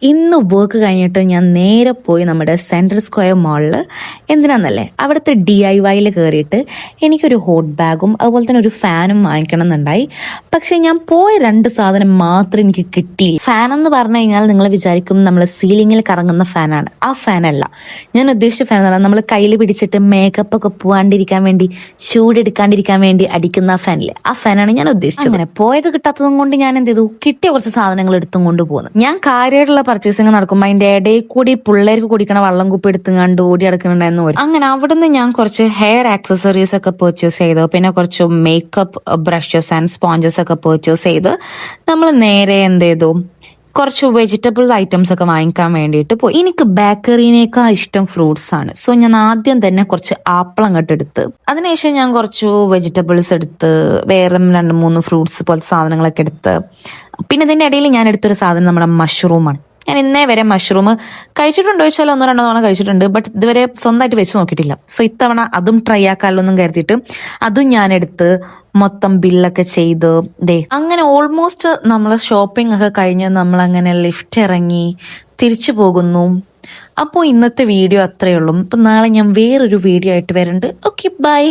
ഇന്ന് വർക്ക് കഴിഞ്ഞിട്ട് ഞാൻ നേരെ പോയി നമ്മുടെ സെൻട്രൽ സ്ക്വയർ മാളിൽ എന്തിനാന്നല്ലേ അവിടുത്തെ DIYയിൽ കയറിയിട്ട് എനിക്കൊരു ഹോട്ട് ബാഗും അതുപോലെ തന്നെ ഒരു ഫാനും വാങ്ങിക്കണം എന്നുണ്ടായി. പക്ഷെ ഞാൻ പോയ 2 സാധനം മാത്രം എനിക്ക് കിട്ടി. ഫാൻ എന്ന് പറഞ്ഞു കഴിഞ്ഞാൽ നിങ്ങൾ വിചാരിക്കും നമ്മൾ സീലിങ്ങിൽ കറങ്ങുന്ന ഫാനാണ്. ആ ഫാനല്ല ഞാൻ ഉദ്ദേശിച്ച ഫാൻ. നമ്മൾ കയ്യിൽ പിടിച്ചിട്ട് മേക്കപ്പ് ഒക്കെ പോവാണ്ടിരിക്കാൻ വേണ്ടി, ചൂടെടുക്കാണ്ടിരിക്കാൻ വേണ്ടി അടിക്കുന്ന ഫാനില്ലേ, ആ ഫാനാണ് ഞാൻ ഉദ്ദേശിച്ചത്. അങ്ങനെ പോയത് കിട്ടാത്തതും കൊണ്ട് ഞാൻ എന്ത് ചെയ്തു, കിട്ടിയ കുറച്ച് സാധനങ്ങൾ എടുത്തും കൊണ്ട് പോകുന്നു. ഞാൻ കാര്യമായിട്ടുള്ള പർച്ചേസിങ് നടക്കുമ്പോൾ അതിന്റെ ഇടയിൽ കൂടി പിള്ളേർക്ക് കുടിക്കണ വെള്ളം കുപ്പി എടുത്തുകൊണ്ട് ഓടി നടക്കുന്നുണ്ടായിരുന്നു. അങ്ങനെ അവിടുന്ന് ഞാൻ കുറച്ച് ഹെയർ ആക്സസറീസ് ഒക്കെ പർച്ചേസ് ചെയ്തു. പിന്നെ കുറച്ച് മേക്കപ്പ് ബ്രഷസ് ആൻഡ് സ്പോഞ്ചസ് ഒക്കെ പർച്ചേസ് ചെയ്ത് നമ്മൾ നേരെ എന്ത് ചെയ്തു, കുറച്ച് വെജിറ്റബിൾ ഐറ്റംസ് ഒക്കെ വാങ്ങിക്കാൻ വേണ്ടിയിട്ട് പോയി. എനിക്ക് ബേക്കറിനേക്കാൾ ഇഷ്ടം ഫ്രൂട്ട്സ് ആണ്. സോ ഞാൻ ആദ്യം തന്നെ കുറച്ച് ആപ്പിൾ അങ്ങോട്ട് എടുത്ത്, അതിനുശേഷം ഞാൻ കുറച്ച് വെജിറ്റബിൾസ് എടുത്ത്, വേറെ 2-3 ഫ്രൂട്ട്സ് പോലത്തെ സാധനങ്ങളൊക്കെ എടുത്ത്, പിന്നെ ഇതിന്റെ ഇടയിൽ ഞാൻ എടുത്തൊരു സാധനം നമ്മുടെ മഷ്റൂമാണ്. ഞാൻ ഇന്നേ വരെ മഷ്റൂം കഴിച്ചിട്ടുണ്ടോ ചോദിച്ചാൽ 1-2 തവണ കഴിച്ചിട്ടുണ്ട്, ബട്ട് ഇതുവരെ സ്വന്തമായിട്ട് വെച്ച് നോക്കിയിട്ടില്ല. സോ ഇത്തവണ അതും ട്രൈ ആക്കാമല്ലോന്നും കരുതിയിട്ട് അതും ഞാൻ എടുത്ത് മൊത്തം ബില്ലൊക്കെ ചെയ്ത് അങ്ങനെ ഓൾമോസ്റ്റ് നമ്മൾ ഷോപ്പിംഗ് ഒക്കെ കഴിഞ്ഞ് നമ്മൾ അങ്ങനെ ലിഫ്റ്റ് ഇറങ്ങി തിരിച്ചു പോകുന്നു. അപ്പോൾ ഇന്നത്തെ വീഡിയോ അത്രയേ ഉള്ളൂ. അപ്പം നാളെ ഞാൻ വേറൊരു വീഡിയോ ആയിട്ട് വരുന്നുണ്ട്. Okay, by.